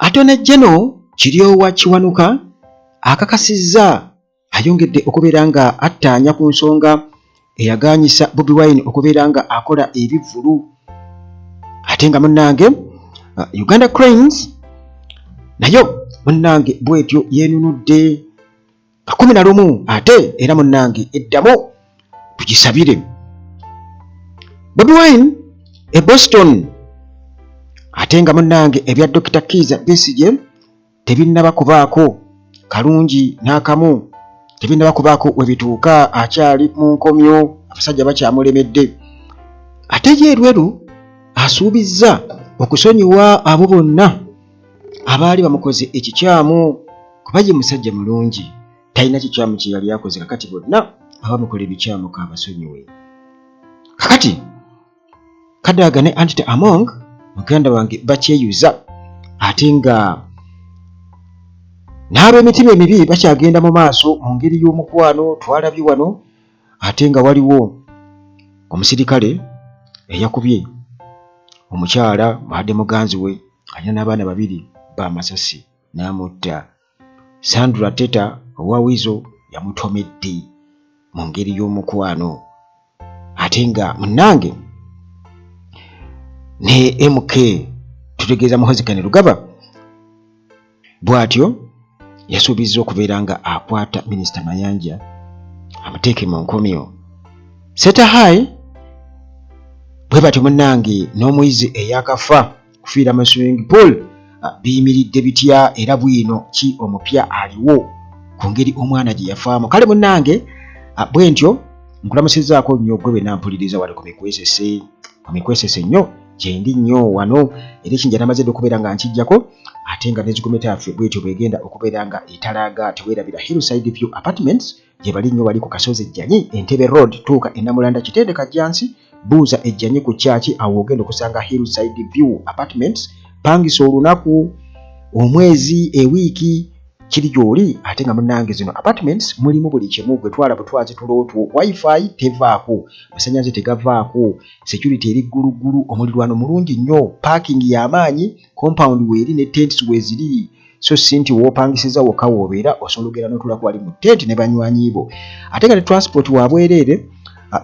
Attorney General Kiryowa Kiwanuka akakasizza ayongedde okubeera nga attaanya ku nsonga eyagaanyisa Bobi Wine okubeera nga akola ebivvulu. Ate nga munnange Uganda Cranes nayo munnange bwetyo yeenunudde 11 ate era munnange eddamu tugisabire. Bobi Wine e Boston ate nga munnange ebya Dr. Kizza Besigye tebinnaba kubaako kalungi n'akamu, tebinnaba kubaako we bituuka, akyali mu nkomyo, abasajja bakyamulemedde. Ate ye Lweru asuubizza okusonyiwa abo bonna abaali bamukoze ekikyamu kuba ye musajja mulungi, talina kikyamu kye yali akoze, kakati bonna abamukola ebikyamu kaabasonyiwe. Kakati Kadaga ne Anita Among muganda wange bakyeyuza, ate nga n'ab'emitima emibi bakyagenda mu maaso mu ngeri y'omukwano twalabye wano. Ate nga waliwo omusirikale eyakubye omukyala baadde muganzi we alina n'abaana 2 b'amasasi n'amutta. Sandra Teta owa Wizo yamutomedde mu ngeri y'omukwano. Ate nga munnange ne MK tutegeeza Muhozekane Lugaba bw'atyo yasuubizza okubeera nga akwata Minisita Mayanja amuteeke mu nkomyo. Setahayi bwe batyo munnange n'omuyizi eyakafa kufiira mu swimming pool biyimiridde bitya era bwino ki omupya aliwo ku ngeri omwana gye yafaamu. Kale munnange bwe ntyo nkulamusizaako nnyo gwe nampuliriza wali ku mikwesese nnyo gyendi nnyo wano era ekinja namaze okubeera nga nkijjako. Ate nga nezigometa yaffe bwetyo bwegenda okubeera nga etalaaga teweerabira Hillside View Apartments gye bali nnyo wali ku Kasozi Ejjanyi Entebbe Road tuuka Ennamulanda Kitendeka Jansi buuza Ejjanyi ku kyaki awo ogenda okusanga Hillside View Apartments. Pangisa olunaku, omwezi, ewiiki kiri gy'oli. Ate nga munnange zino apartments mulimu buli kimu gwe twala butwazi tulootu. Wifi tevaako, masannyalaze tegavaako, security eri ggulugulu, omulirwano mulungi nnyo, parking y'amaanyi, compound weeri ne tents weeziri. So sinti w'opangisiza wokka w'obeera osobola okugenda n'otuulako wali mu tent ne banywanyi bo. Ate nga ne transport wa bwereere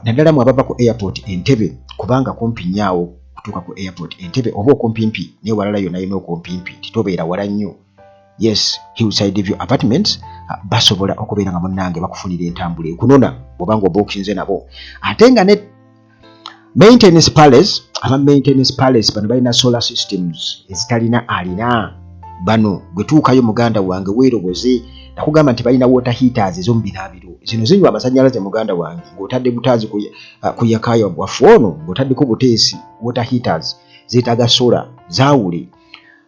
naddala mu abava ku airport Entebbe kubanga kumpi nnyo kutuuka ku airport Entebbe oba okumpimpi n'ewalala yonna yina okumpimpi titobeera wala nnyo. Yes, Hillside View Apartments basobola okubeera nga munnange bakufunira entambula ekunona bw'obanga obuukinze nabo. Ate nga ne Maintenance Palace, Maintenance Palace bano balina solar systems ezitalina alina bano gwe tuukayo muganda wange weeroboze. Nakugamba nti balina water heaters ez'omubiraabiro zino zinywa amasannyalaze muganda wange ng'otadde butaazi ku yakaayo bwaffe ono ng'otaddeko buteesi. Water heaters zeetaaga solar zaawule.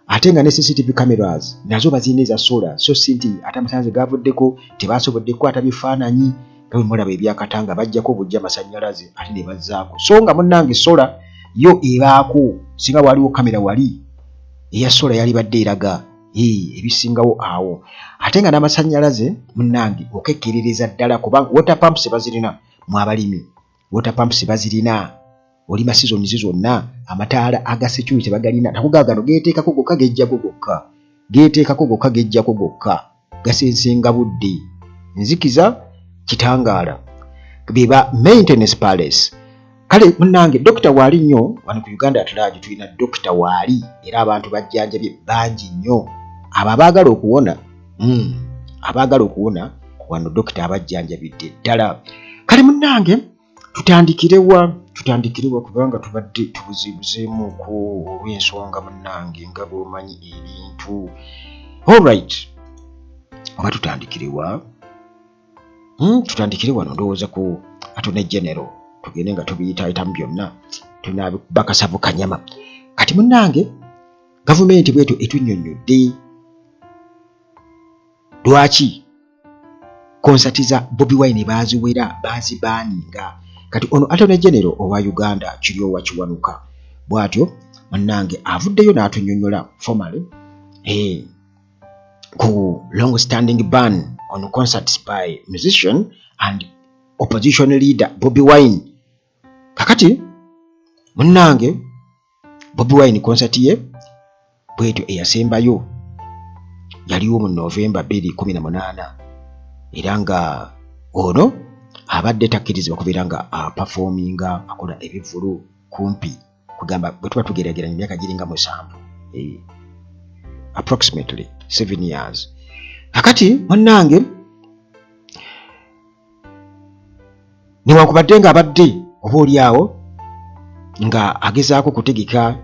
Ate nga ne CCTV cameras nazo bazina eza solar. So sinti ate amasannyalaze gavuddeko tebasobodde kukwata bifaananyi nga bwe mulaba ebyakatanga bajjako bujja amasannyalaze ate ne bazzaako. So nga munnange solar yo ebaako singa waliwo kamera wali eya solar yali badde eraga ebisingawo awo. Ate nga n'amasannyalaze munnange okekkerereza ddala kubanga water pumps bazirina mu abalimi. Water pumps bazirina olima season zonna. Amataala aga security bagalina nakugagano geeteekako gokka gejjako gokka. Geeteekako gokka gejjako gokka. Gasensenga budde. Nzikiza kitangaala. Biba Maintenance Palace. Kale munnange Dr. Waali nnyo wano ku Uganda Atlagi tulina Dr. Waali era abantu bajjanjabye bangi nnyo. Abo abaagala okuwona abaagala okuwona wano Dr. abajjanjabidde ddala. Kale munnange tutandikirewa kubanga tubadde tubuzibuzeemu ku olw'ensonga munnange nga bw'omanyi ebintu. Alright, oba tutandikirewa tutandikire wano ndowooza ku Attorney General tugende nga tubiyitaayitamu byonna tunabakasavu kanyama. Kati munnange gavumenti bwetyo etunnyonnyodde lwaki konsati za Bobi Wine baaziwera baazibaaninga. Kati ono Attorney General owa Uganda Kiryowa Kiwanuka bw'atyo munnange avuddeyo n'atunnyonnyola formally ku long standing ban on concerts by musician and opposition leader Bobi Wine. Kakati munnange Bobi Wine concert ye bwetyo eyasembayo yaliwo mu November 2018 era nga ono abadde takkirizibwa kubeera nga performinga akola ebivulu kumpi kugamba bwe tuba tugeraageranya emyaka giringa 7 approximately 7 years. Kakati munnange newankubadde nga abadde oba oliawo nga agezaako kutegeka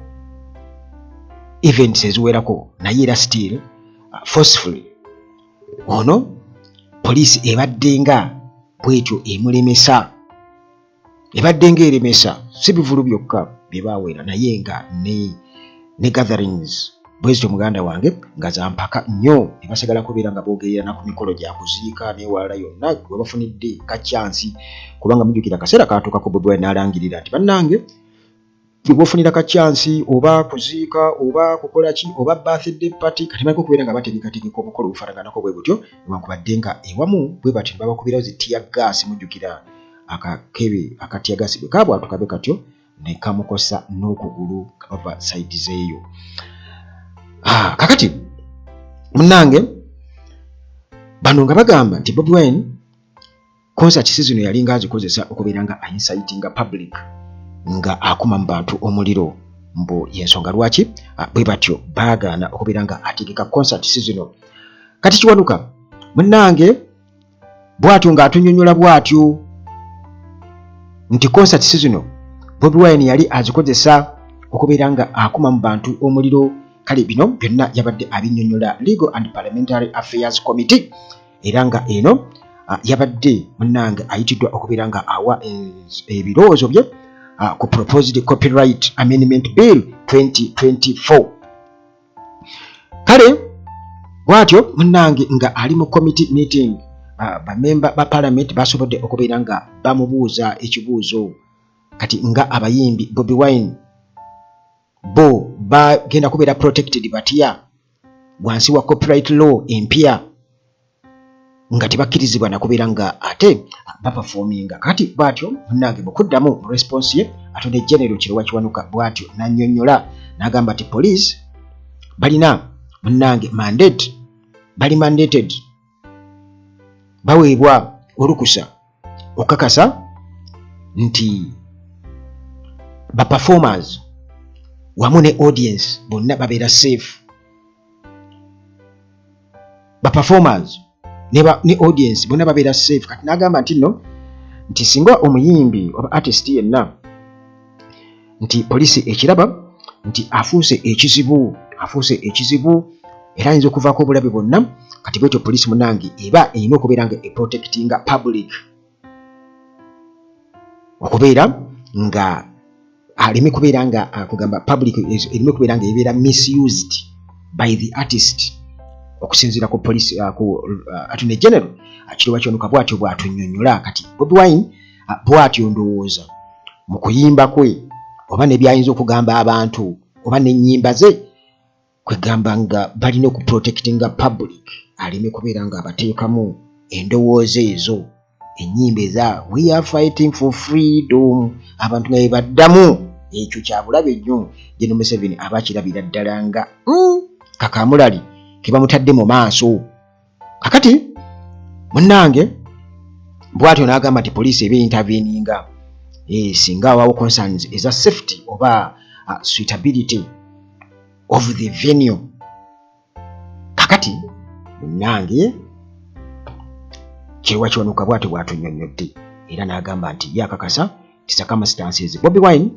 events eziwerako naye era still forcefully ono poliisi ebadde nga bwetyo emulemesa, ebadde nga eremesa si bivulu byokka bye baawera naye nga ne gatherings bwezityo muganda wange nga zampaka nnyo ne basigala kubeera nga boogerera na ku mikolo gya kuziika n'ewalala yonna we bafunidde kacyansi, kubanga mujjukira akaseera kaatuukako Bobi Wine n'alangirira nti bannange bwofunira kacyansi oba kuziika oba kukola ki oba birthday party kati baliko kubeera nga bategekategeka omukolo ogufaanaganako bwe butyo newankubadde nga ewamu bwe batyo ne babakubirawo zi tear gas. Mujjukira akakebe akatear gas bwe kaabwatuka be katyo ne kamukosa n'okugulu kabava sayidi zeeyo. Kakati munnange bano nga bagamba nti Bobi Wine concert season yalinga azikozesa okubeera nga inciting public nga akuma mu bantu omuliro mbu yensonga lwaki bwe batyo baagaana okubeera nga ategeka concert season. Kati kiwanuka munnange bwatyo nga atunyonyola bwatyo nti concert season Bobi Wine yali azikozesa okubeera nga akuma mu bantu omuliro. Kale bino byonna yabadde abinnyonnyola Legal and Parliamentary Affairs Committee era nga eno yabadde munnange ayitiddwa okubeera nga awa ebirowoozo bye ku Proposed Copyright Amendment Bill 2024. Kale bwatyo munnange nga ali mu committee meeting bamemba ba parliament basobodde okubeera nga bamubuuza ekibuuzo kati nga abayimbi Bobi Wine bo bagenda kubeera protected batya wansi wa copyright law empya nga tebakkirizibwa nakubeera nga ate baperforminga. Kati bwatyo munnange bukuddamu response ye Attorney General Kiruwa Kiwanuka bwatyo nannyonnyola n'agamba nti police balina munnange mandate, bali mandated, baweebwa olukusa okakasa nti ba performers wamu ne audience bonna babeera safe. Ba performers ne audience bonna babeera safe. Kati n'agamba nti no nti singa omuyimbi oba artist yenna nti poliisi ekiraba nti afuuse ekizibu era ayinza okuvaako obulabe bwonna. Kati bwetyo poliisi munnange eba erina okubeera nga eprotectinga public okubeera nga aleme kubeera nga kugamba public erime kubeera nga ebeera misused by the artist okusinziira ku police ku Attorney General Kiruwa Kiwanuka bwatyo bw'atunnyonnyola. Kati Bobi Wine bwatyo ndowooza mu kuyimba kwe oba ne byayinza okugamba abantu oba n'ennyimba ze kwegamba nga balina okuprotectinga public aleme kubeera nga abateekamu endowooza ezo ennyimba eza we are fighting for freedom abantu nga baddamu ekyo kya bulabe nnyo. General Museveni abakirabira ddala nga kakamulali ke bamutadde mu maaso. Kakati munnange bwatyo n'agamba nti poliisi eba interveninga singa wawo concerns eza safety oba suitability of the venue. Kakati munnange Kiruwa Kiwanuka bwatyo bw'atunnyonnyodde era n'agamba nti yakakasa ti circumstances Bobi Wine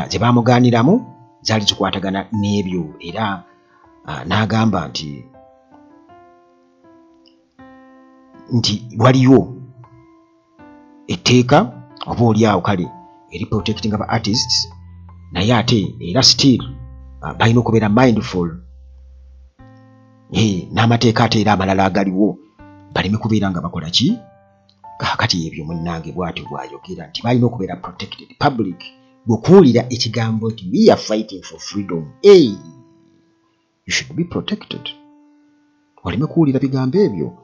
ze baamugaaniramu zaali zikwatagana n'ebyo era n'agamba nti waliyo etteeka oba oliawo kale eri protecting aba artists naye ate era still balina okubeera mindful n'amateeka ate era amalala agaliwo baleme kubeera nga bakola ki. Kakati ebyo munnange bwatyo bw'ayogera nti balina okubeera protected public. Bw'okuwulira ekigambo nti we are fighting for freedom, you should be protected. Waleme kuwulira bigambo ebyo.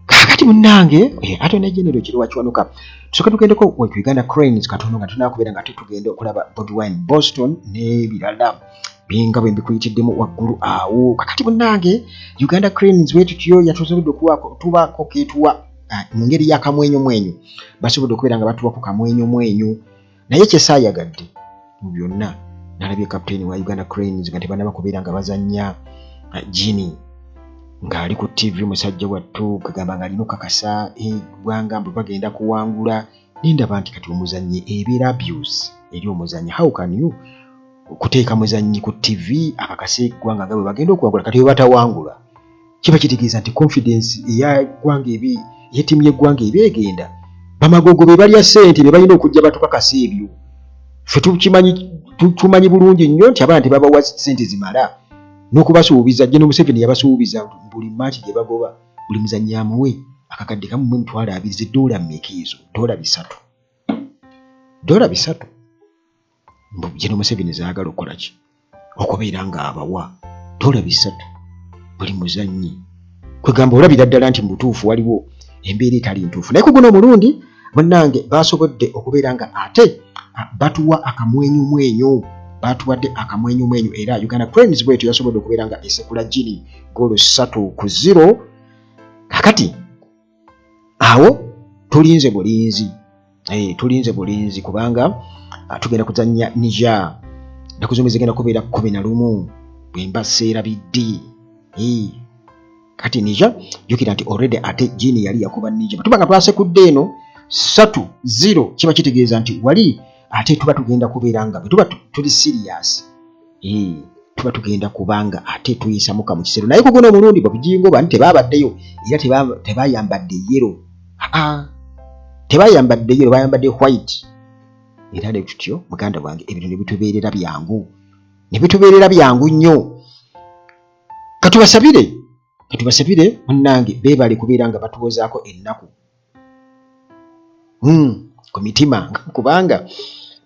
Kakati munnange Attorney General Kiruwa Kiwanuka tusooka tugendeko ku Uganda Cranes katono nga tunakubeera nga tutugenda okulaba Bobi Wine Boston n'ebirala binga bwe mbikuyitiddemu waggulu awo. Kakati munnange Uganda Cranes bwe tutyo yatusobodde tubaako keetuwa mu ngeri y'akamwenyumwenyu. Basobodde okubeera nga batuwa ku kamwenyumwenyu. Naye kyesaayagadde mu byonna nalabye kapiteeni wa Uganda Cranes nga tebannaba kubeera nga bazannya Jini ng'ali ku TV musajja wattu kagamba ng'alina okukakasa eggwanga mbu bagenda kuwangula. Nindaba nti kati omuzannyi ebeera abuse eri omuzannyi. How can you kuteeka muzannyi ku TV akakase eggwanga nga bwe bagenda okuwangula kati bwe batawangula? Kiba kitegeeza nti confidence ey'eggwanga y'ettiimu y'eggwanga ebeegenda. Bamagogo be balya ssente be balina okujja batukakasa ebyo. Ffe tumanyi bulungi nnyo nti abantu babawa ssente zimala n'okubasuubiza. General Museveni yabasuubiza buli match gye bagoba buli muzannyi amuwe akakadde kamu mu emitwalo abiri $3 mmeka ezo? $3. General Museveni zaagala okukola ki? Okubeera nga abawa $3 buli muzannyi. Kwegamba olabira ddala nti mu butuufu waliwo embeera etali ntuufu. Naye ku guno omulundi munnange baasobodde okubeera nga ate batuwa akamwenyumwenyu. Batuwadde akamwenyumwenyu era Uganda Cranes bwetu yasobodde okubeera nga esekula Jini goolo 3-0. Kakati awo tulinze bulinzi kubanga tugenda kuzannya Niger. Nakuzombe zigenda kubeera 11 bwemba seerabidde. Kati Niger jukira nti already ate Jini yali yakuba Niger. Batuba nga twasekudde eno 3-0 kiba kitegeeza nti wali ate tuba tugenda kubeera nga tuba tuli serious. Tuba tugenda kubanga ate tuyisa muka mu kisero. Naye kuguno omulundi babujingo bani tebabaddeyo era tebayambadde yellow. Tebayambadde yellow, bayambadde white. Era ne tutyo muganda wange ebintu ne bitubeerera byangu nnyo. Katubasabire munnange beebale kubeera nga batuwozaako ennaku ku mitima kubanga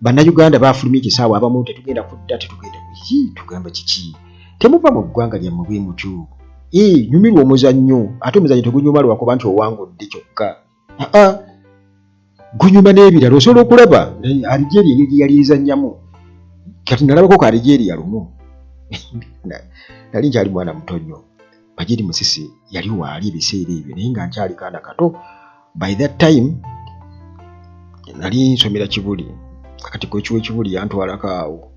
bannayuganda baafulumya ekisaawa abamu tetugenda kudda tugamba kiki temuva mu ggwanga lyammwe bwe mutyo. Nyumirwa omuzannyo ate omuzannyo tegunyuma lwakuba nti owangudde kyokka. Gunyuma n'ebirala osobola okulaba Algeria engeri gye yali ezannyamu. Kati nalabako ka Algeria lumu nali nkyali mwana muto nnyo. Bajiri Musisi yali waali ebiseera ebyo naye nga nkyali kaana kato. By that time nali nsomera Kibuli. Kakati kochiwe Kibuli yantwalako awo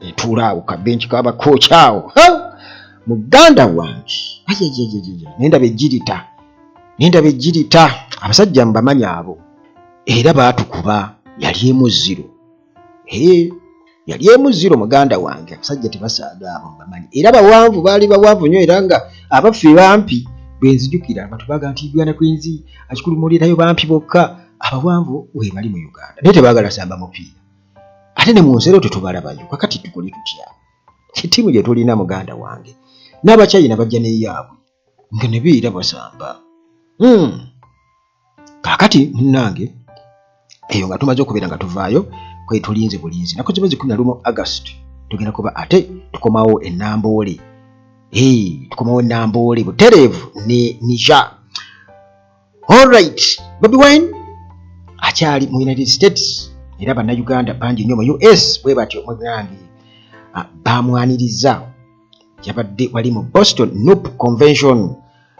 etuula awo kabenchi kaba kocha awo muganda wange nenda bejirita abasajja mbamanya abo era baatukuba yali emuziro yali emuziro muganda wange abasajja tebasaaga abo mbamanyi era bawanvu baali bawanvu nnyo era nga abaffe bampi benzijukira batubaga nti Uganda Cranes akikulumulirayo bampi bokka abawanvu we bali mu Uganda naye tebaagala samba mupiira ate ne mu nsero tetubalabayo. Kakati tukole tutya? Kitimu gye tulina muganda wange n'Abachina bajja n'eyaabwe nga ne beera basamba. Kakati munnange eyo nga tumaze okubeera nga tuvaayo kwe tulinze bulinzi nako kibazi 11 August tugenda kuba ate tukomawo enamboole. Tukomawo enamboole butereevu ne Niger. All right, Bobi Wine akyali mu United States era bannayuganda bangi nnyo mu US bwe batyo mugange bamwaniriza. Yabadde wali mu Boston NUP Convention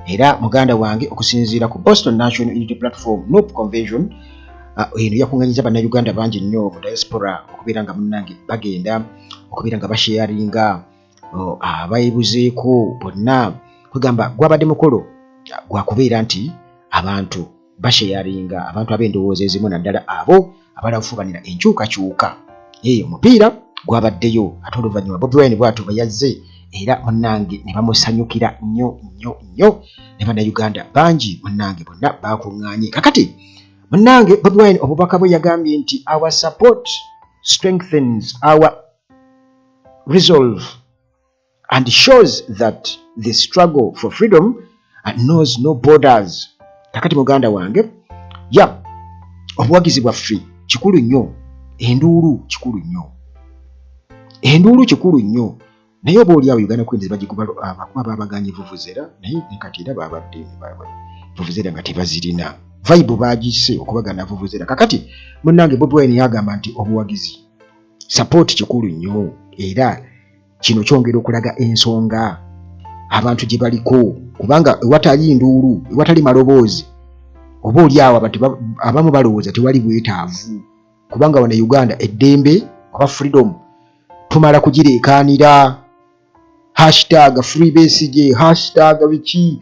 era muganda wange okusinziira ku Boston National Unity Platform NUP Convention eno yakunganyiza bannayuganda bangi nnyo mu diaspora okubeera nga munnange bagenda okubeera nga basharinga abayibuzeeko bonna kugamba gwabadde mukolo gwakubeera nti abantu basharinga abantu ab'endowooza ezimu naddala abo abalafubanira enkyukakyuka. Omupiira gwabaddeyo ate oluvannyuma Bobi Wine bw'atyo bwe yazze era munnange ne bamusanyukira nnyo ne bannayuganda bangi munnange bonna bakuŋŋaanye. Kakati munnange Bobi Wine obubaka bwe yagambye nti our support strengthens our resolve and shows that the struggle for freedom knows no borders. Kakati muganda wange obuwagizi bwaffe kikulu nnyo, enduulu kikulu nnyo naye oba oli awo Uganda Cranes bagikuba abakuba babaganye vuvuzera naye kati era babadde vuvuzera nga tebazirina vibe bagise okubagana vuvuzera. Kakati munnange Bobi Wine yagamba nti obuwagizi support kikulu nnyo era kino kyongera okulaga ensonga abantu gye baliko, kubanga ewatali nduulu, ewatali maloboozi, oba oli awo abantu abamu balowooza tewali bwetaavu, kubanga wano Uganda eddembe oba freedom tumala kugireekaanira. Hashtag free Besigye, hashtag biki,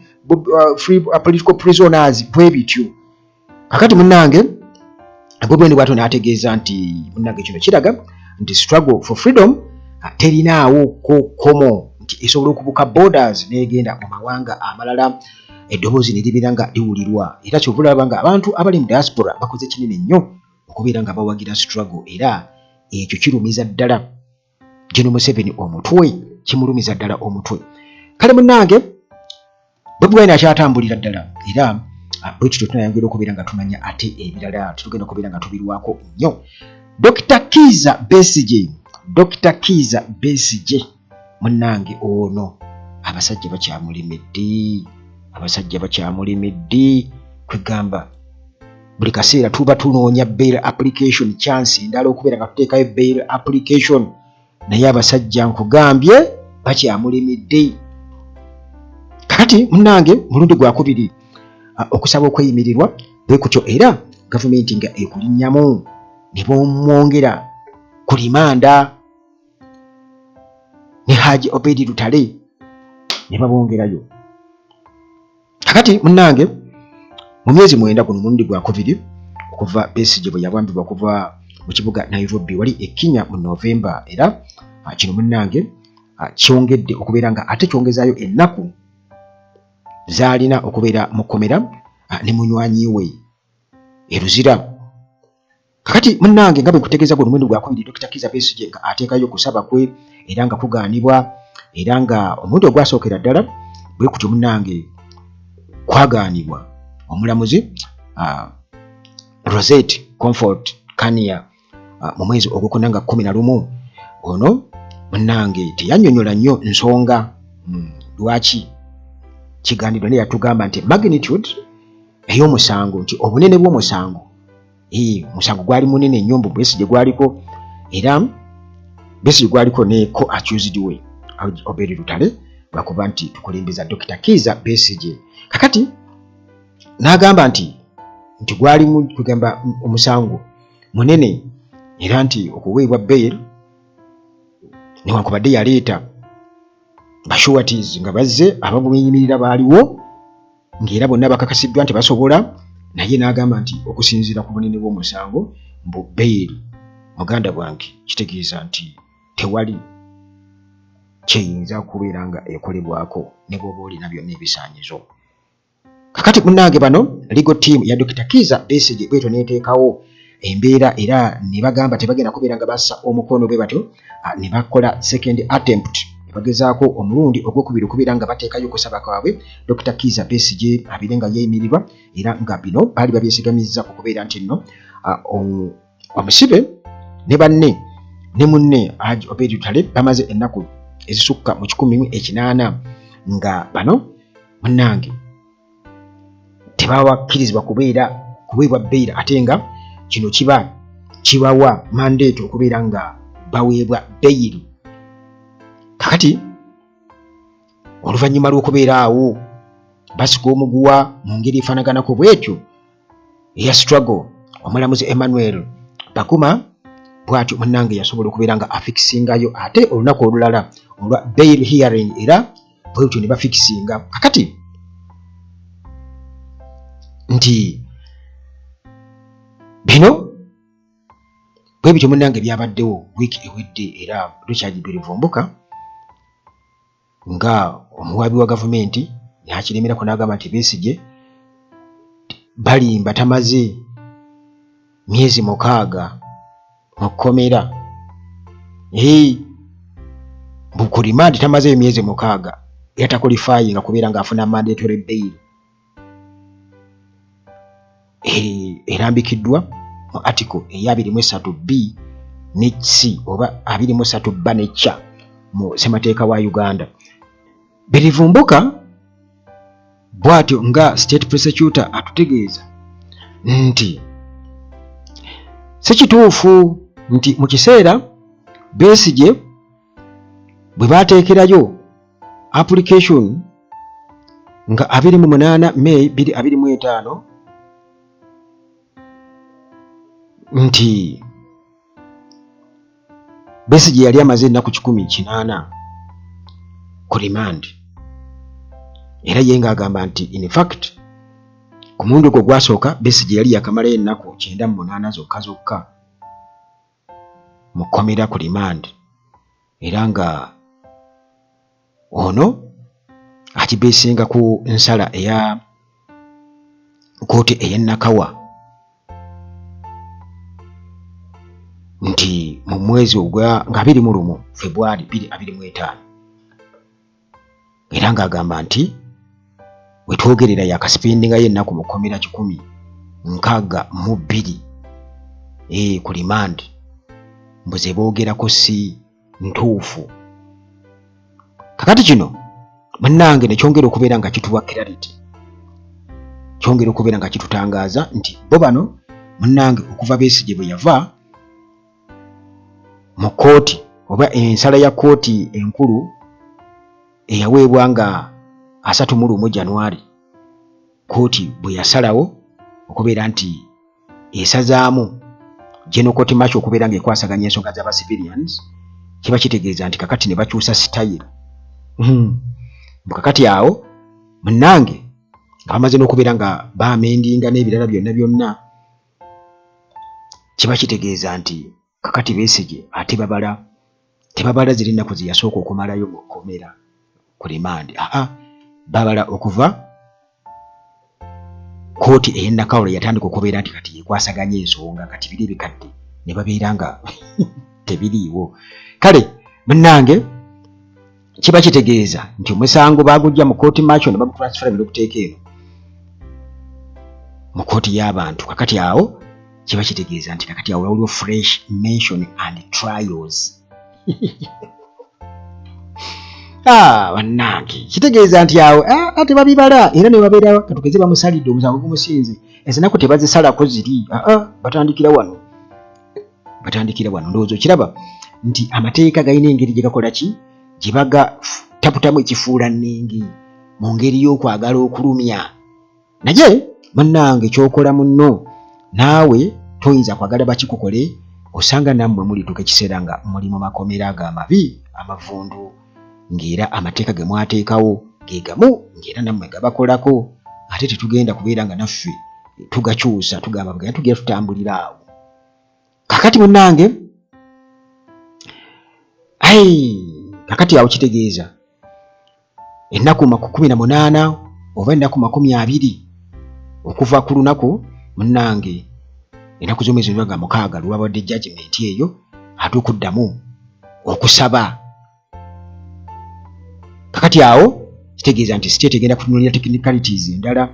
free political prisoners, bwe bityo. Kakati munnange Bobi Wine bw'atyo n'ategeeza nti munnange kino kiraga nti struggle for freedom terinaawo komo, nti esobola okubuka borders n'egenda mu mawanga amalala, eddoboozi ne libeera nga liwulirwa. Era kyova olaba nga abantu abali mu diaspora bakoze kinene nnyo okubeera nga bawagira struggle, era ekyo kirumiza ddala Gen. Museveni omutwe, kimulumiza ddala omutwe. Kale munnange Bobi Wine akyatambulira ddala, era bwe tutyo tunayongera okubeera nga tumanya ate ebirala tutugenda okubeera nga tubirwako nnyo. Dr. Kizza Besigye munnange ono abasajja bakyamulemedde, kwegamba buli kaseera tuba tunoonya bail application chance endala okubeera nga tuteekayo bail application, naye abasajja nkugambye bakyamulemedde. Kakati munnange mulundi gwakubiri okusaba okweyimirirwa bwe kutyo, era gavumenti nga ekulinnyamu ne bomwongera ku limanda ne Haji Obed Lutale ne babongerayo. Kakati munnange mu myezi 9 guno mulundi gwakubiri okuva Besigye bwe yawambibwa okuva mu kibuga Nairobi wali e Kenya mu November, era kino munnange kyongedde okubeera nga ate kyongezaayo ennaku zaalina okubeera mu kkomera ne munywanyi we Eruzira. Kakati munnange nga bwe kutegeeza guno mulundi gwakubiri Dr. Kizza Besigye nga ateekayo kusaba kwe, era nga kugaanibwa, era nga omulundi ogwasookera ddala bwe kutyo munnange kwagaanibwa omulamuzi Rosette Comfort Kania mu mwezi ogwokuna nga 11. Ono munnange teyannyonnyola nnyo nsonga lwaki kigaanibwa, naye yatugamba nti magnitude ey'omusango, nti obunene bw'omusango, musango gwali munene nnyo mbu Besigye gwaliko, era Besigye gwaliko ne co-accused we Obed Lutale lwakuba nti tukulembeza Dr. Kizza Besigye. Kakati n'agamba nti gwali kugamba omusango munene, era nti okuweebwa bail newankubadde yaleeta bashuwaties nga bazze abamweyimirira baaliwo, ng'era bonna bakakasiddwa nti basobola, naye n'agamba nti okusinziira ku bunene bw'omusango mbu bail muganda bwange kitegeeza nti tewali kyeyinza kubeera nga ekolebwako ne bw'oba olina byonna ebisaanyizo. Kakati munnange bano legal team ya Dr. Kizza Besigye bwetyo neeteekawo embeera, era ne bagamba tebagenda kubeera nga bassa omukono bwe batyo, ne bakola second attempt, ne bagezaako omulundi ogwokubiri okubeera nga bateekayo okusaba kwabwe Dr. Kizza Besigye abeere nga yeeyimirirwa, era nga bino baali babyesigamiza okubeera nti nno omusibe ne banne ne munne Haji Obed Lutale bamaze ennaku ezisukka mu 180 nga bano munnange tebawakkirizibwa kuweebwa bail, ate nga kino kibawa mandate okubeera nga baweebwa bail. Kakati oluvannyuma lw'okubeera awo basiga omuguwa mu ngeri efaanaganako bwetyo eya struggle, omulamuzi Emmanuel Baguma bw'atyo munnange yasobola okubeera nga afikisingayo ate olunaku olulala olwa bail hearing, era bwetyo ne bafikisinga. Kakati nti bino bwe bityo munnange byabaddewo wiiki ewedde, era Richard Rivumbuka nga omuwaabi wa gavumenti yakiremerako n'agamba nti Besigye balimba tamaze myezi 6 mu kkomera, ku rimandi tamazeyo myezi 6 yatakolifayinga kubeera ng'afuna mandatory bail. Erambikiddwa mu article eya 23B ne C oba 23B ne C mu ssemateeka wa Uganda. Berivumbuka bw'atyo nga state prosecutor atutegeeza nti si kituufu nti mu kiseera Besigye bwe baateekerayo application nga 28 May 2025 nti Besigye yali amaze ennaku 180 ku remand, era ye ng'agamba nti in fact ku mulundi gwe gwasooka Besigye yali yakamalayo ennaku 98 zokka mu kkomera ku remand, era nga ono akibeesinga ku nsala eya kooti ey'e Nakawa nti mu mwezi nga 21 February 2025, era ng'agamba nti we twogerera yakasipendingayo ennaku mu kkomera 162 ku remand, mbuze boogerako si ntuufu. Kakati kino munnange ne kyongera okubeera nga kituwa clarity, kyongera okubeera nga kitutangaaza nti bo bano munnange okuva Besigye bwe yava mu kooti oba ensala ya kooti enkulu eyaweebwa nga 31 January, kooti bwe yasalawo okubeera nti esazaamu General Court Martial okubeera nga ekwasaganya ensonga z'aba civilians, kiba kitegeeza nti kakati ne bakyusa sitayiro. Kakati awo munnange nga bamaze n'okubeera nga baamendinga n'ebirala byonna, kiba kitegeeza nti kakati Besigye ate tebabala ziri nnaku ze yasooka okumalayo mu kkomera ku remand, babala okuva kooti ey'e Nakawa yatandika okubeera nti kati yekwasaganya ensonga, kati biri bikadde ne babeera nga tebiriiwo. Kale munnange kiba kitegeeza nti omusango baagujja mu kooti Martial ne bagutransfera n'okuteeka eno mu kooti y'abantu. Kakati awo kiba kitegeeza nti kakati awo waliwo fresh mention and trials. Bannange kitegeeza nti awo ate babibala era ne babeera katugeze bamusalidde omusango gumusinze, ezinnaku tebazisalako ziri, batandikira wano. Ndowooza okiraba nti amateeka galina engeri gye gakola ki, gye bagataputamu ekifuula nnenge mu ngeri y'okwagala okulumya. Naye munnange kyokola munno naawe toyinza kwagala bakikukole, osanga nammwe mulituuka ekiseera nga muli mu makomera ag'amabi amavundu, ng'era amateeka ge mwateekawo ge gamu ng'era nammwe gabakolako, ate tetugenda kubeera nga naffe tugakyusa tugamba bugenda tugenda tutambulira awo. Kakati munnange kakati awo kitegeeza ennaku 18 oba ennaku 20 okuva ku lunaku munnange ennaku z'omwezi nga 6 lwabadde judgment eyo ate okuddamu okusaba. Kakati awo kitegeeza nti state egenda kutunuulira technicalities endala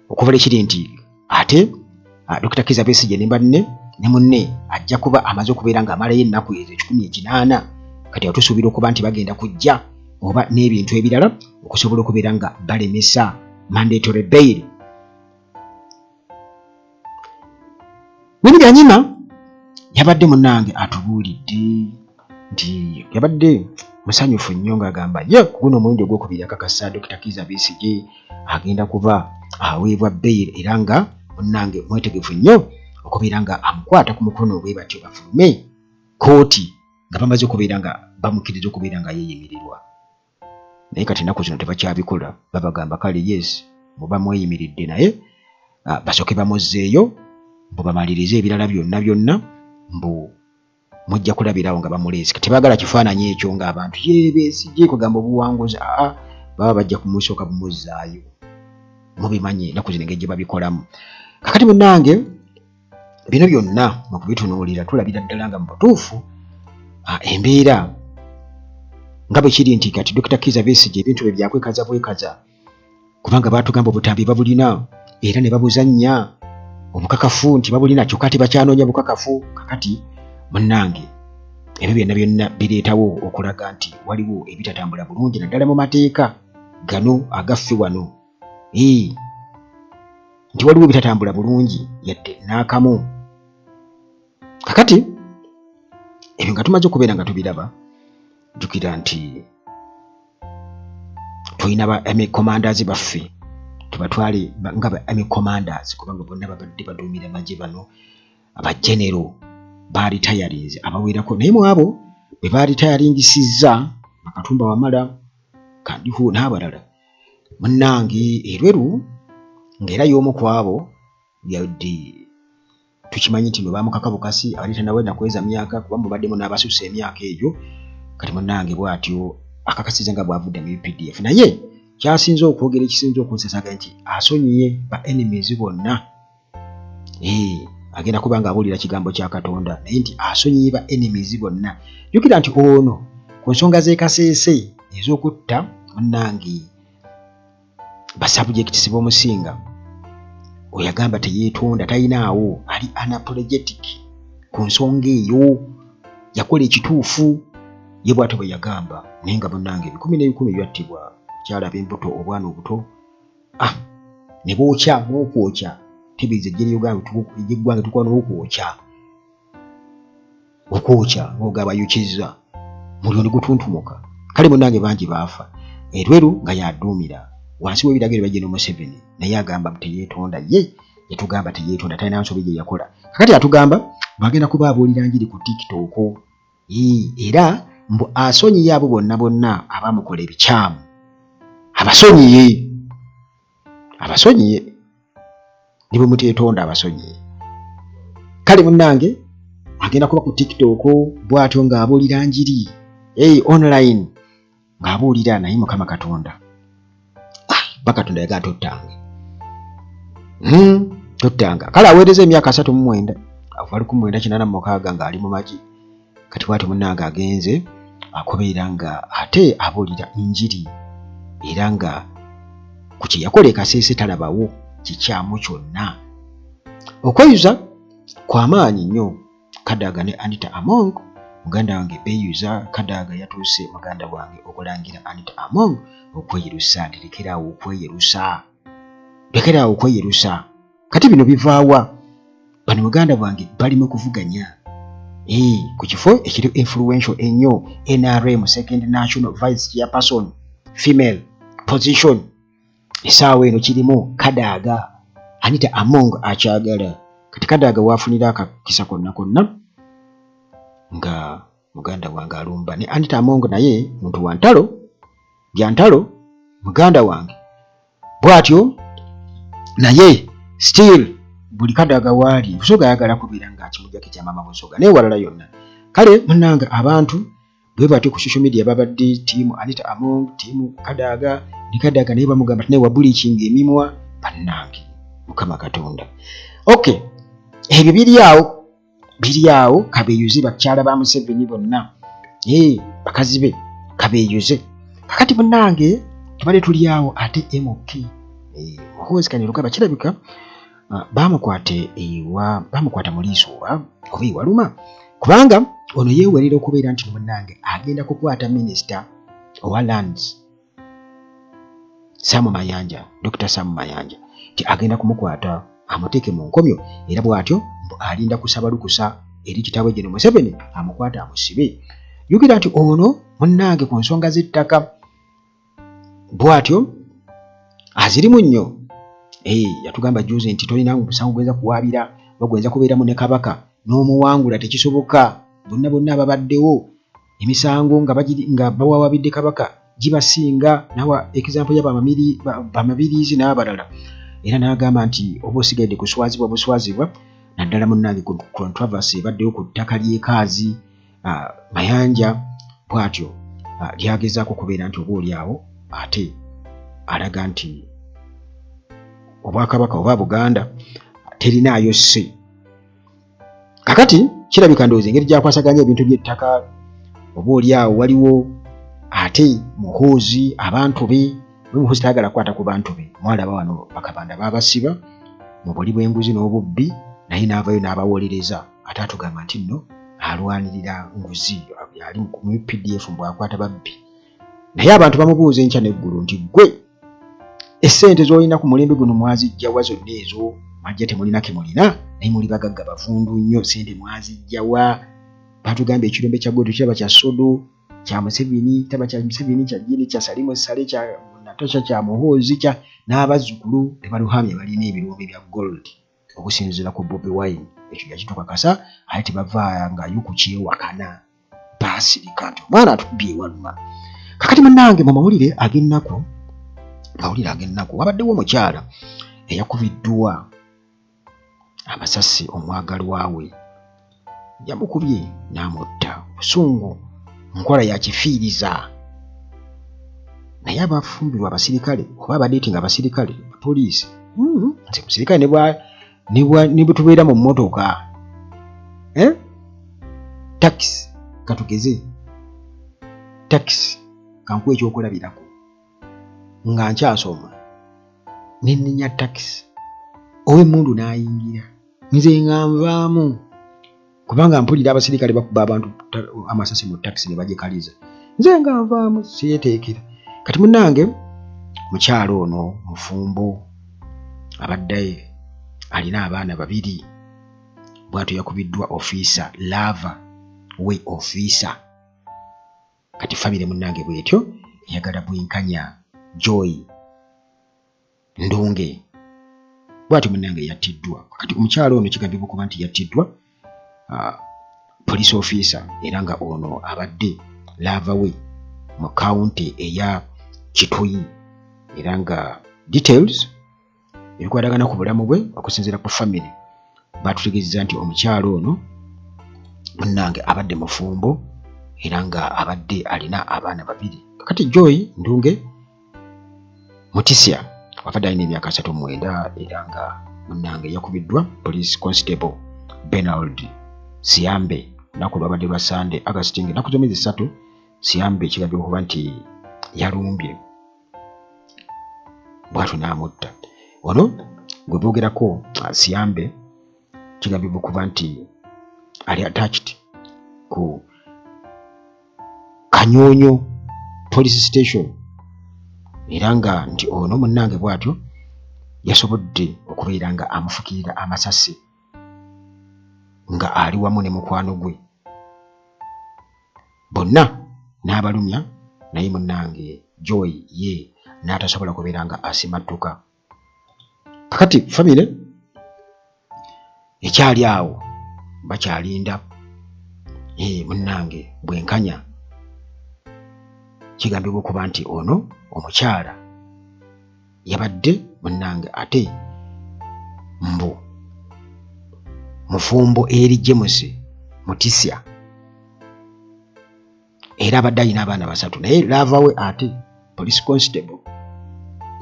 okuvala ekiri nti ate Dr. Kizza Besigye ne banne ne munne ajja kuba amaze okubeera ng'amalayo ennaku ezo 18, kati awo tusuubira okuba nti bagenda kujja oba n'ebintu ebirala okusobola okubeera nga balemesa mandatory bail. Byanyima yabadde munnange atubuulidde nti yabadde musanyufu nnyo ng'agamba guno omulundi ogwokubiri akakasa Dr. Kizza Besigye agenda kuba aweebwa bail, era nga munnange mwetegefu nnyo okubeera nga amukwata ku mukono bwe batyo bafulume kooti nga bamaze okubeera nga bamukkiriza okubeera nga yeeyimirirwa. Naye kati ennaku zino tebakyabikola, babagamba kale yes muba mweyimiridde, naye basooke bamuzzeeyo mbu bamalirize ebirala byonna mbu mujja kulabirawo nga bamuleese. Tebaagala kifaananyi ekyo ng'abantu Besigye kugamba obuwanguzi, baba bajja kumusooka bumuzzaayo. Mubimanyi ennaku zino engeri gye babikolamu. Kakati munnange bino byonna mu kubitunuulira tulabira ddala nga mu butuufu embeera nga bwe kiri nti kati Dr. Kizza Besigye ebintu bye byakwekaza bwekaza, kubanga baatugamba obutambi babulina era ne babuzannya obukakafu nti babulina kyokka ate bakyanoonya bukakafu. Kakati munnange ebyo byonna bireetawo okulaga nti waliwo ebitatambula bulungi naddala mu mateeka gano agaffe wano, nti waliwo ebitatambula bulungi yadde n'akamu. Kakati ebyo nga tumaze okubeera nga tubiraba jjukira nti tulina ba army commanders baffe tubatwale nga ba army commanders kubanga bonna babadde baduumira amagye bano abagenero baritayarize abawerako naye mu abo bwe baritayaringisizza Bakatumba Wamala Kandiho n'abalala munnange erweru ng'era y'omu ku abo yadde tukimanyi nti bwe bamukaka bukasi abaleeta nawe nakweza myaka kuba mubaddemu n'abasusa emyaka egyo kati munnange bw'atyo akakasiza nga bwavudde mu UPDF naye kyasinze okwogera ekisinze okunsesaga nti asonyiye ba enemies bonna agenda kuba nga abuulira kigambo kya Katonda naye nti asonyiye ba enemies bonna jjukira nti ono ku nsonga z'ekaseese ez'okutta munnange basabjekitisi b'omusinga oyagamba teyeetonda talinaawo ali unapologetic ku nsonga eyo yakola ekituufu ye bw'atyo bwe yagamba naye nga munnange 10 byattibwa kyalaba embuto obwana obuto ne bookya n'okwokya tebeeze eggye ly'eggwanga tukola n'okwokya ng'ogaba yokizza muliro ne gutuntumuka kale munnange bangi baafa erweru nga yaduumira wansi w'ebiragiro bya General Museveni naye agamba teyeetonda ye yatugamba teyeetonda talina nsobi gye yakola kakati atugamba bagenda kuba abuulira njiri ku TikTok era mbu asonyiye abo bonna abamukola ebikyamu abasonyiye ne bwe muteetonda abasonyiye kale munnange agenda kuba ku TikTok bw'atyo ng'abuulira njiri online ng'abuulira naye Mukama Katonda Bakatonda yagaa tottanga kale aweereza emyaka 39 avali ku 1986 ng'ali mu magi kati bw'atyo munnange agenze akubeera nga ate abuulira njiri era nga ku kye yakola ekaseese talabawo kikyamu kyonna okweyuza kw'amaanyi nnyo Kadaga ne Anita Among muganda wange beeyuza Kadaga yatuuse muganda wange okulangira Anita Among okweyerusa lekeraawo okweyerusa kati bino bivaawa bano muganda wange bali mu kuvuganya ku kifo ekiri influential ennyo NRM second national vice chairperson female position essaawa eno kirimu Kadaga Anita Among akyagala kati Kadaga waafunira akakisa konna nga muganda wange alumba ne Anita Among naye muntu wa ntalo byantalo muganda wange bw'atyo naye still buli Kadaga waali Busoga ayagala kubeera ng'akimujjako ekya Mama Busoga naye walala yonna kale munnange abantu bwe batyo ku social media babadde tiimu Anita Among tiimu Kadaga ne Kadaga naye bamugamba naye wabulikinga emimwa bannange Mukama Katonda okay ebyo biri awo kabeeyuze bakyala ba Museveni bonna bakazi be kabeeyuze kakati munnange tubadde tuli awo ate MK muhozikanye lukaba kirabika bamukwata mu liiso oba ewaluma kubanga ono yeewerera okubeera nti munnange agenda kukwata minisita owa lands Dr. Sam Mayanja ti agenda kumukwata amuteeke mu nkomyo era bw'atyo alinda kusaba lukusa eri kitaawe General Museveni amukwata amusibe yogera nti ono munnange ku nsonga z'ettaka bw'atyo azirimu nnyo yatugamba juzi nti tolina musango gwenza kuwaabira bagwenza kubeeramu ne kabaka n'omuwangula tekisoboka bonna ababaddewo emisango nga bawaabidde kabaka gibasinga nawa example y'abamabirizi n'abalala era n'agamba nti oba osigadde buswazibwa naddala munnange ku controversy ebaddeyo ku ttaka ly'ekaazi Mayanja bw'atyo lyagezaako kubeera nti oba oliawo ate alaga nti obwakabaka oba Buganda terinaayo sse kakati kirabika ndowooza engeri gyakwasaganya ebintu by'ettaka oba oliawo waliwo ate muhoozi abantu be muhoozi tayagala kukwata ku bantu be mwalaba wano bakabanda baabasiba mu buli bw'enguzi n'obubbi naye n'avayo n'abawolereza ate atugamba nti nno alwanirira nguzi yali mu PDF bw'akwata babbi naye abantu bamubuuza enkya n'eggulu nti gwe essente z'olina ku mulembe guno mwazijjawa zonna ezo majja temulina ke mulina naye muli bagagga bavundu nnyo sente mwazijjawa batugambye ekirombe kya Gwetu kiraba kya Sodo kya Museveni, taba kya Museveni, kya Jini, kya Salimu Sale, kya Natasha, kya Muhoozi, kya n'abazzukulu tebaluhamye balina ebirombe bya gold okusinziira ku Bobi Wine. Ekyo yakitukakasa ate tebavaangayo ku kyewakana baasirika nti omwana atubbye waluma. Kakati munnange mu mawulire ag'ennaku wabaddewo omukyala eyakubiddwa amasasi omwagalwa we, yamukubye n'amutta. Busungu nkola ya kifiiriza, naye abafumbirwa abasirikale oba abadeetinga abasirikale poliisi nti musirikale ne bwe tubeera mu mmotoka takisi, katugeze takisi kankuwa ekyokulabirako nga nkyasoma nenninya takisi ow'emmundu n'ayingira, nze nga nvaamu kubanga mpulira abasirikale bakuba abantu amasasi mu takisi ne bagikaliza, nze nga nvaamu siyeteekera. Kati munnange mukyalo ono mufumbo abadde alina abaana 2 bw'atyo yakubiddwa ofiisa lava we ofiisa. Kati famire munnange bwetyo eyagala bwenkanya Joy Ndunge bw'atyo munnange yattiddwa. Kati omukyalo ono kigambibwa okuba nti yattiddwa police officer era nga ono abadde lava we mu county eya Kituyi era nga details ebikwatagana ku bulamu bwe okusinziira ku family batutegeeza nti omukyalo ono munnange abadde mufumbo era nga abadde alina abaana 2. Kati Joy Ndunge Mutisya wabadde alina emyaka 39 era nga munnange yakubiddwa police constable Benald Siambe naku lwabadde lwa Sunday August ennaku z'omwezi 3 Siambe kigambibwa okuba nti yalumbye bw'atyo n'amutta. Ono gwe boogerako Siambe kigambibwa okuba nti ali attached ku Kanyonyo police station era nga nti ono munnange bw'atyo yasobodde okubeera nga amufukirira amasasi nga ali wamu ne mukwano gwe bonna n'abalumya, naye munnange Joy ye n'atasobola kubeera nga asimattuka. Kakati famire ekyali awo bakyalinda munnange bwenkanya kigambibwa okuba nti ono omukyala yabadde munnange ate mbu mufumbo eri James Mutisya era abadde alina abaana 3 naye lava we ate police constable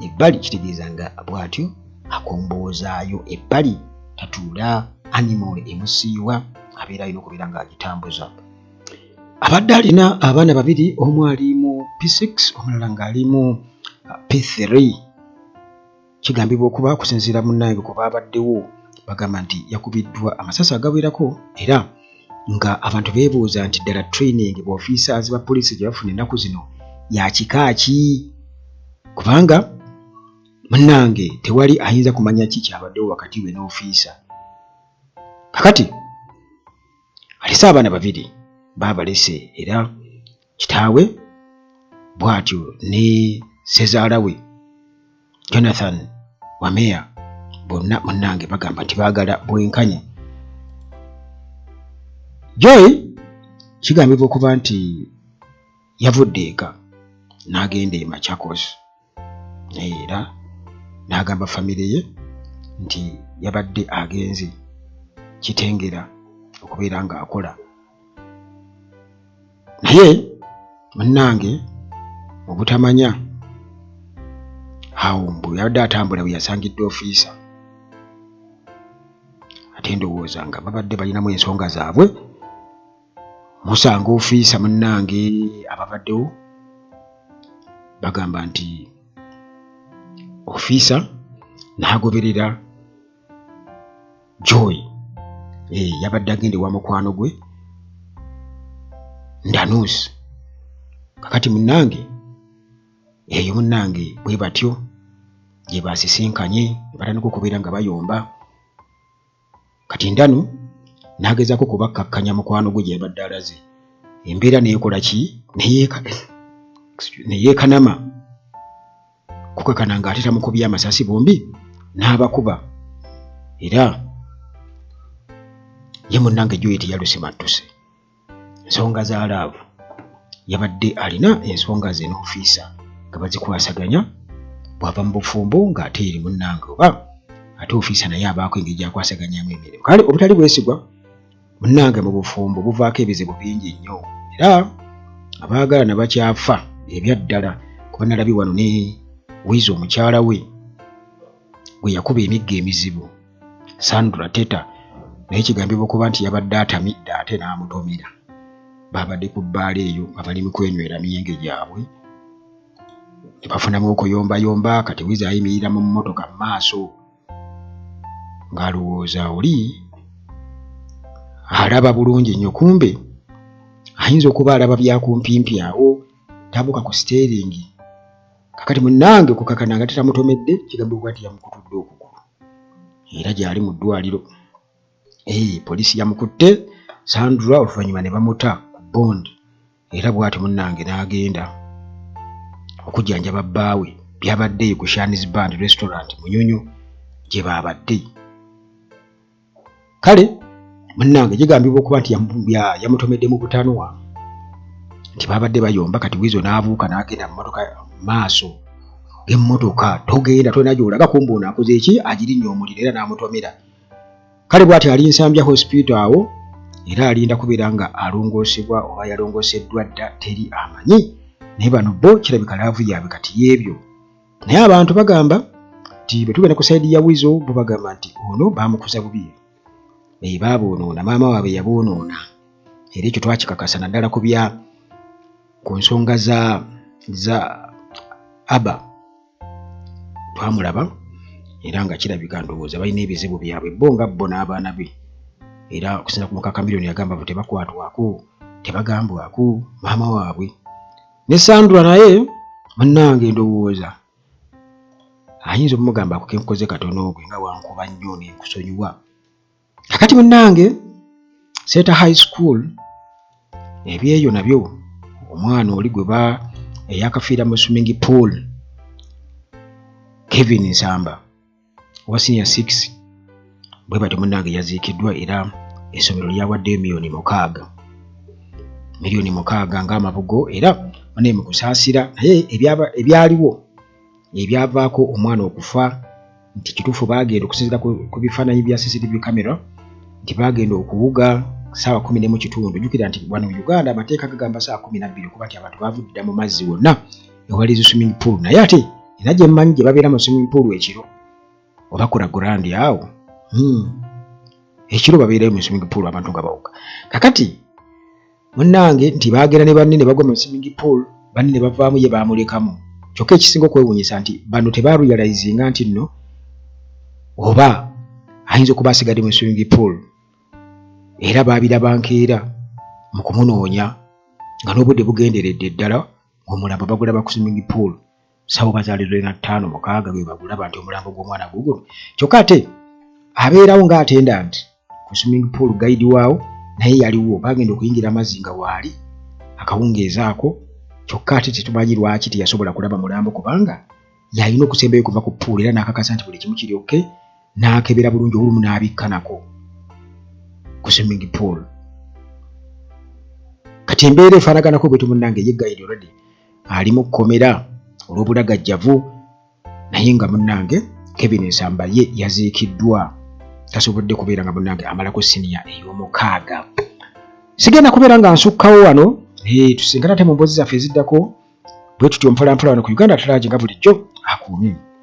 ebbali kitegeeza nga bw'atyo akomboozaayo ebbali tatuula animal emusiiwa abeera alina okubeera nga agitambuza. Abadde alina abaana 2, omu ali mu P6 omulala ng'ali mu P3. Kigambibwa okuba kusinziira munnange kuba abaddewo bagamba nti yakubiddwa amasasi agawerako era nga abantu beebuuza nti ddala training bu officers ba poliisi gye bafuna ennaku zino ya kika ki, kubanga munnange tewali ayinza kumanya ki kyabaddewo wakati we n'ofiisa. Kakati alese abaana 2 baabalese era kitaawe bw'atyo ne sezaala we Jonathan Wameya bonna munnange bagamba nti baagala bwenkanya. Joy kigambibwa okuba nti yavudde eka n'agenda e Machakos era n'agamba famire ye nti yabadde agenze Kitengera okubeera ng'akola, naye munnange obutamanya awo mbu yabadde atambula bwe yasangidde ofiisa ate ndowooza nga babadde balinamu ensonga zaabwe. Musanga ofiisa munnange ababaddewo bagamba nti ofiisa n'agoberera Joy yabadde agende wa mukwano gwe Ndanusi. Kakati munnange eyo munnange bwe batyo gye basisinkanye batandika okubeera nga bayomba. Kati Ndanu n'agezaako kubakkakkanya mukwano gwe gye yabadde alaze. Embeera neekola ki? Neyeekanama kukakana ng'ate tamukubye amasasi bombi n'abakuba. Era ye munnange Joy teyaluse mattuse. Ensonga za laavu yabadde alina ensonga ze n'ofiisa nga bazikwasaganya, bw'ava mu bufumbo ng'ate eri munnange oba ate ofiisa naye abaako engeri gy'akwasaganyamu emirimu. Kale obutali bwesigwa munnange mu bufumbo buvaako ebizibu bingi nnyo, era abaagalana bakyafa ebyaddala. Kuba nalabye wano ne Wizo omukyala we gwe yakuba emigga emizibu, Sandra Teta, naye kigambibwa okuba nti yabadde atamidde ate n'amutomera. Babadde ku bbaala eyo nga bali mu kwenywera myenge gyabwe, ne bafunamu okuyombayomba. Kati Wizo ayimirira mu mmotoka mu maaso ng'alowooza oli alaba bulungi nnyo, kumbe ayinza okuba alaba byakumpimpi awo, tabuka ku steeringi. Kakati munnange kukakana nga tetamutomedde, kigambibwa nti yamukutudde okugulu, era gyali mu ddwaliro. Poliisi yamukutte Sandra, oluvannyuma ne bamuta ku bondi, era bw'atyo munnange n'agenda okujjanjaba bbaawe. Byabadde ku Shani's Band Restaurant Munyonyo gye baabadde. Kale munnange kigambibwa okuba nti yamutomedde mu butanwa, nti babadde bayomba. Kati Wizo n'abuuka n'agenda mu mmotoka maaso g'emmotoka. Togenda, tolina gy'olaga, kumbe ono akoze eki? Agirinnye omuliro era n'amutomera. Kale bw'ati ali Nsambya Hospital awo, era alinda kubeera nga alongoosebwa oba yalongooseddwa dda, teri amanyi. Naye bano bo kirabika laavu yaabwe kati y'ebyo. Naye abantu bagamba nti bwe tugenda ku sayidi ya Wizo, bo bagamba nti ono baamukuza bubi, baaboonoona, maama waabwe yaboonoona. Era ekyo twakikakasa naddala ku nsonga za Aba. Twamulaba era nga kirabika ndowooza balina ebizibu byabwe bo nga bo n'abaana be. Era okusinza ku Mukaka Miliyoni yagamba bo tebakwatwako, tebagambwako maama waabwe. Ne Sandra naye munnange ndowooza ayinza okumugamba ako kenkoze katono gwe nga wankuba nnyo nenkusonyiwa. Kakati munnange Center High School ebyeyo nabyo omwana oli gwe eyakafiira mu swimming pool, Kevin Nsamba owa senior 6, bwe batyo munnange yaziikiddwa. Era essomero lyawaddeyo miliyoni 6 ng'amabugo, era bane mu kusaasira. Naye ebyaliwo ebyavaako omwana okufa, nti kituufu baagenda okusinziira ku bifaananyi bya CCTV camera, nti baagenda okuwuga ssaawa 11:00. Jjukira nti wano Uganda amateeka gagamba ssaawa 12 okuba nti abantu baavudde mu mazzi wonna ewali swimming pool. Naye ate era gye mmanyi gye babeera mu swimming pool ekiro oba kuragurandi awo, ekiro babeerayo mu swimming pool abantu nga bawuga. Kakati munnange nti baagera ne banne ne bagwa mu swimming pool, banne ne bavaamu ye baamulekamu. Kyokka ekisinga okwewuunyisa nti bano tebarealizinga nti nno oba ayinza okuba asigadde mu swimming pool, era baabiraba nkeera mu kumunoonya nga n'obudde bugenderedde ddala. Omulambo bagulaba ku swimming pool ssaawa bazaalirwe na 5-6 gwe bagulaba nti omulambo gw'omwana guguno. Kyokka ate abeerawo nga attendant ku swimming pool, guide waawo naye yaliwo. Bagenda okuyingira amazzi nga waali akawungeezaako. Kyokka ate tetumanyi lwaki teyasobola kulaba mulambo, kubanga yalina okusembayo kuva ku pool era n'akakasa nti buli kimu kiri oke, n'akebera bulungi, olumu n'abikka nako ku swimming pool. Kati embeera efaanaganako bwe tumunnange ye guide already ali mu kkomera olw'obulagajjavu, naye nga munnange Kevin Nsamba ye yaziikiddwa, tasobodde kubeera nga munnange amalako siniya ey'omukaaga. Sigenda kubeera nga nsukkawo wano, tusingana ate mu mboozi zaffe eziddako bwe tutyo mpolampola wano ku Uganda Talagi nga bulijjo akuumi.